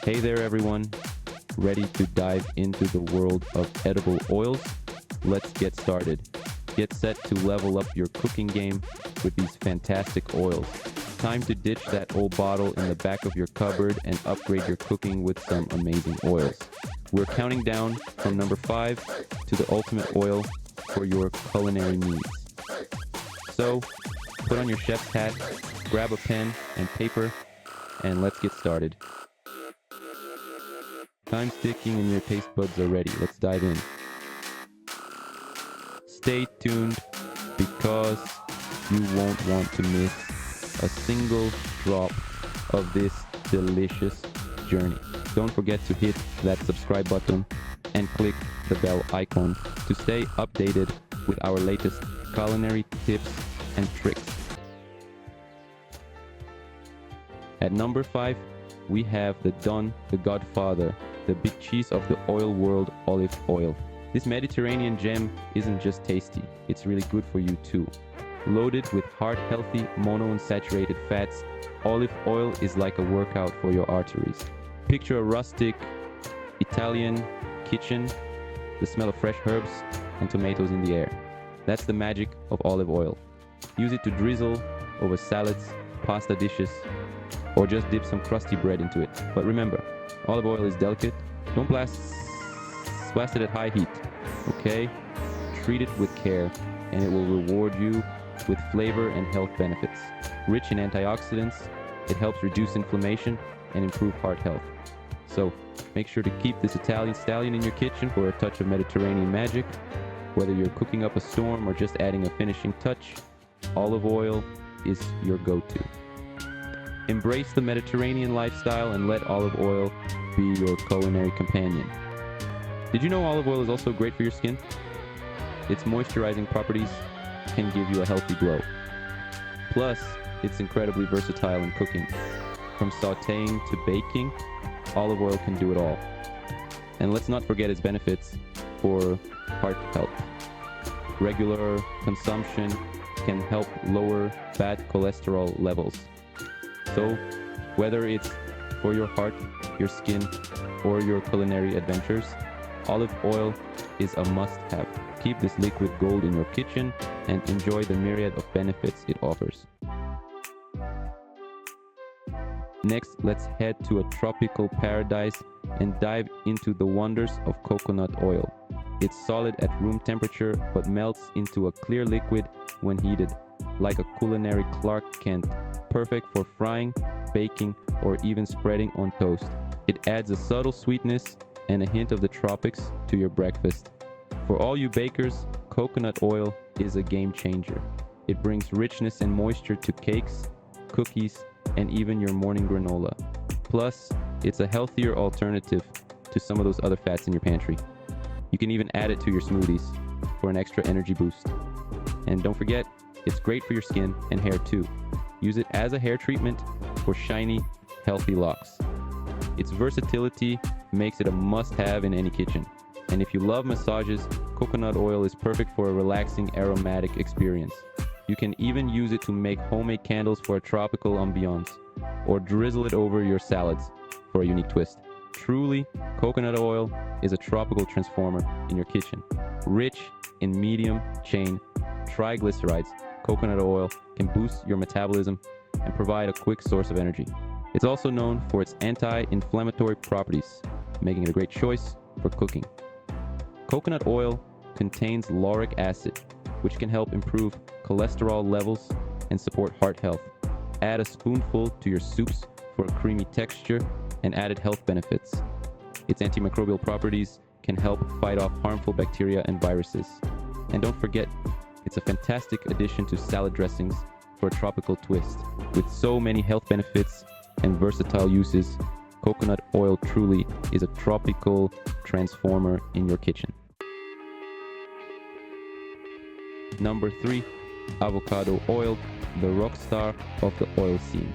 Hey there everyone, ready to dive into the world of edible oils? Let's get started. Get set to level up your cooking game with these fantastic oils. Time to ditch that old bottle in the back of your cupboard and upgrade your cooking with some amazing oils. We're counting down from number 5 to the ultimate oil for your culinary needs. So, put on your chef's hat, grab a pen and paper, and let's get started. Time's ticking and your taste buds are ready. Let's dive in. Stay tuned because you won't want to miss a single drop of this delicious journey. Don't forget to hit that subscribe button and click the bell icon to stay updated with our latest culinary tips and tricks. At number 5, we have the Don, the Godfather, the big cheese of the oil world, olive oil. This Mediterranean gem isn't just tasty, it's really good for you too. Loaded with heart-healthy monounsaturated fats, olive oil is like a workout for your arteries. Picture a rustic Italian kitchen, the smell of fresh herbs and tomatoes in the air. That's the magic of olive oil. Use it to drizzle over salads, pasta dishes, or just dip some crusty bread into it. But remember, olive oil is delicate. Don't blast it at high heat, okay? Treat it with care and it will reward you with flavor and health benefits. Rich in antioxidants, it helps reduce inflammation and improve heart health. So make sure to keep this Italian stallion in your kitchen for a touch of Mediterranean magic. Whether you're cooking up a storm or just adding a finishing touch, olive oil is your go-to. Embrace the Mediterranean lifestyle and let olive oil be your culinary companion. Did you know olive oil is also great for your skin? Its moisturizing properties can give you a healthy glow. Plus, it's incredibly versatile in cooking. From sautéing to baking, olive oil can do it all. And let's not forget its benefits for heart health. Regular consumption can help lower bad cholesterol levels. So, whether it's for your heart, your skin, or your culinary adventures, olive oil is a must-have. Keep this liquid gold in your kitchen and enjoy the myriad of benefits it offers. Next, let's head to a tropical paradise and dive into the wonders of coconut oil. It's solid at room temperature but melts into a clear liquid when heated, like a culinary Clark Kent, perfect for frying, baking, or even spreading on toast. It adds a subtle sweetness and a hint of the tropics to your breakfast. For all you bakers, coconut oil is a game changer. It brings richness and moisture to cakes, cookies, and even your morning granola. Plus, it's a healthier alternative to some of those other fats in your pantry. You can even add it to your smoothies for an extra energy boost. And don't forget, it's great for your skin and hair too. Use it as a hair treatment for shiny, healthy locks. Its versatility makes it a must-have in any kitchen. And if you love massages, coconut oil is perfect for a relaxing aromatic experience. You can even use it to make homemade candles for a tropical ambiance, or drizzle it over your salads for a unique twist. Truly, coconut oil is a tropical transformer in your kitchen. Rich in medium-chain triglycerides, coconut oil can boost your metabolism and provide a quick source of energy. It's also known for its anti-inflammatory properties, making it a great choice for cooking. Coconut oil contains lauric acid, which can help improve cholesterol levels and support heart health. Add a spoonful to your soups for a creamy texture and added health benefits. Its antimicrobial properties can help fight off harmful bacteria and viruses. And don't forget, it's a fantastic addition to salad dressings for a tropical twist. With so many health benefits and versatile uses, coconut oil truly is a tropical transformer in your kitchen. Number 3, avocado oil, the rock star of the oil scene.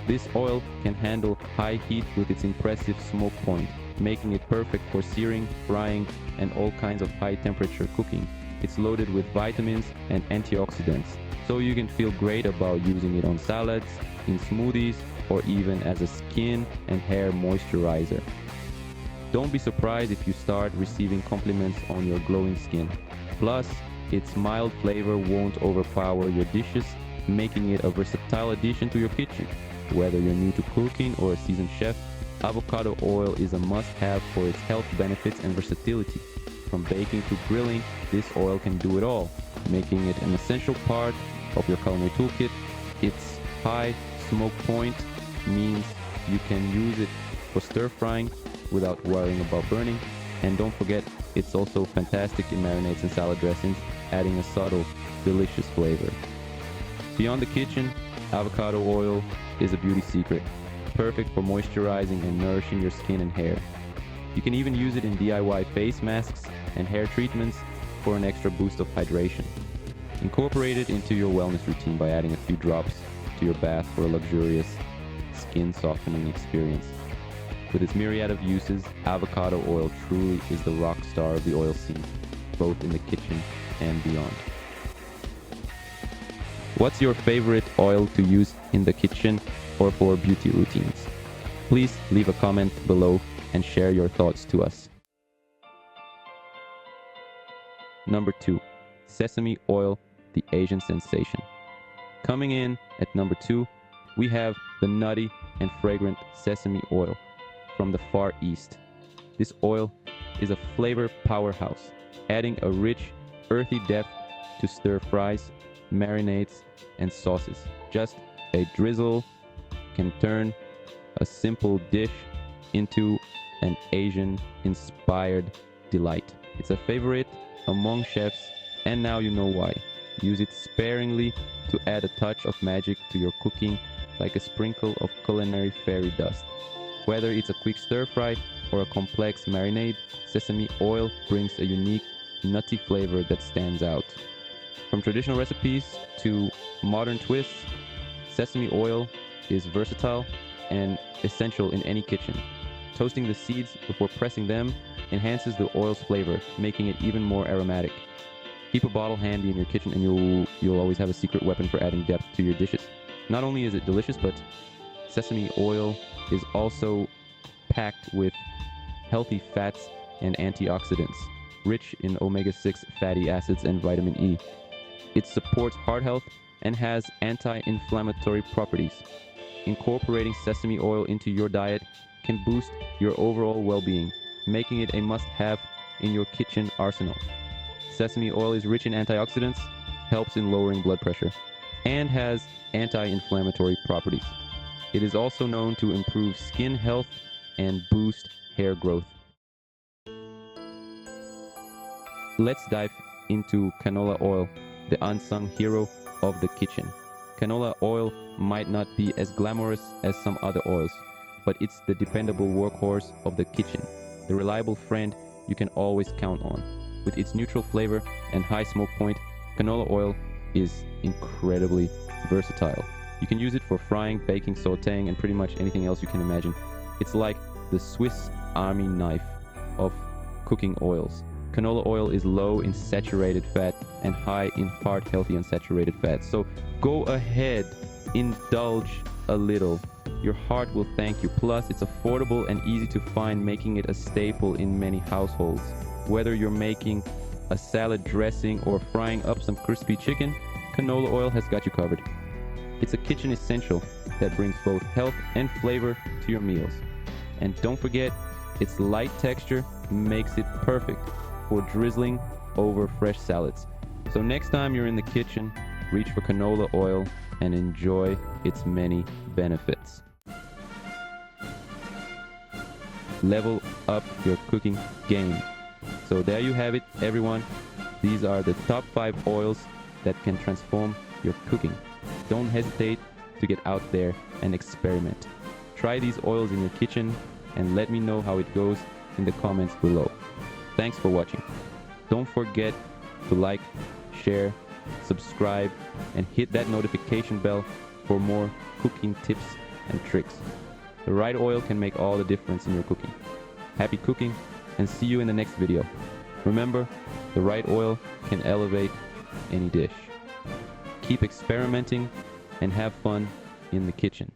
This oil can handle high heat with its impressive smoke point, making it perfect for searing, frying, and all kinds of high temperature cooking. It's loaded with vitamins and antioxidants, so you can feel great about using it on salads, in smoothies, or even as a skin and hair moisturizer. Don't be surprised if you start receiving compliments on your glowing skin. Plus, its mild flavor won't overpower your dishes, making it a versatile addition to your kitchen. Whether you're new to cooking or a seasoned chef, avocado oil is a must-have for its health benefits and versatility. From baking to grilling, this oil can do it all, making it an essential part of your culinary toolkit. Its high smoke point means you can use it for stir frying without worrying about burning. And don't forget, it's also fantastic in marinades and salad dressings, adding a subtle, delicious flavor. Beyond the kitchen, avocado oil is a beauty secret, perfect for moisturizing and nourishing your skin and hair. You can even use it in DIY face masks and hair treatments for an extra boost of hydration. Incorporate it into your wellness routine by adding a few drops to your bath for a luxurious skin softening experience. With its myriad of uses, avocado oil truly is the rock star of the oil scene, both in the kitchen and beyond. What's your favorite oil to use in the kitchen or for beauty routines? Please leave a comment below and share your thoughts to us. Number 2. Sesame oil, the Asian sensation. Coming in at number 2, we have the nutty and fragrant sesame oil from the Far East. This oil is a flavor powerhouse, adding a rich, earthy depth to stir fries, marinades, and sauces. Just a drizzle can turn a simple dish into an Asian-inspired delight. It's a favorite among chefs, and now you know why. Use it sparingly to add a touch of magic to your cooking, like a sprinkle of culinary fairy dust. Whether it's a quick stir fry or a complex marinade, sesame oil brings a unique, nutty flavor that stands out. From traditional recipes to modern twists, sesame oil is versatile and essential in any kitchen. Toasting the seeds before pressing them enhances the oil's flavor, making it even more aromatic. Keep a bottle handy in your kitchen and you'll always have a secret weapon for adding depth to your dishes. Not only is it delicious, but sesame oil is also packed with healthy fats and antioxidants, rich in omega-6 fatty acids and vitamin E. It supports heart health and has anti-inflammatory properties. Incorporating sesame oil into your diet can boost your overall well-being, making it a must-have in your kitchen arsenal. Sesame oil is rich in antioxidants, helps in lowering blood pressure, and has anti-inflammatory properties. It is also known to improve skin health and boost hair growth. Let's dive into canola oil, the unsung hero of the kitchen. Canola oil might not be as glamorous as some other oils, but it's the dependable workhorse of the kitchen, the reliable friend you can always count on. With its neutral flavor and high smoke point, canola oil is incredibly versatile. You can use it for frying, baking, sautéing, and pretty much anything else you can imagine. It's like the Swiss Army knife of cooking oils. Canola oil is low in saturated fat and high in heart-healthy unsaturated fat. So go ahead, indulge a little. Your heart will thank you. Plus, it's affordable and easy to find, making it a staple in many households. Whether you're making a salad dressing or frying up some crispy chicken, canola oil has got you covered. It's a kitchen essential that brings both health and flavor to your meals. And don't forget, its light texture makes it perfect for drizzling over fresh salads. So next time you're in the kitchen, reach for canola oil and enjoy its many benefits. Level up your cooking game. So there you have it, everyone. These are the top 5 oils that can transform your cooking. Don't hesitate to get out there and experiment. Try these oils in your kitchen and let me know how it goes in the comments below. Thanks for watching. Don't forget to like, share, subscribe, and hit that notification bell for more cooking tips and tricks. The right oil can make all the difference in your cooking. Happy cooking, and see you in the next video. Remember, The right oil can elevate any dish. Keep experimenting and have fun in the kitchen.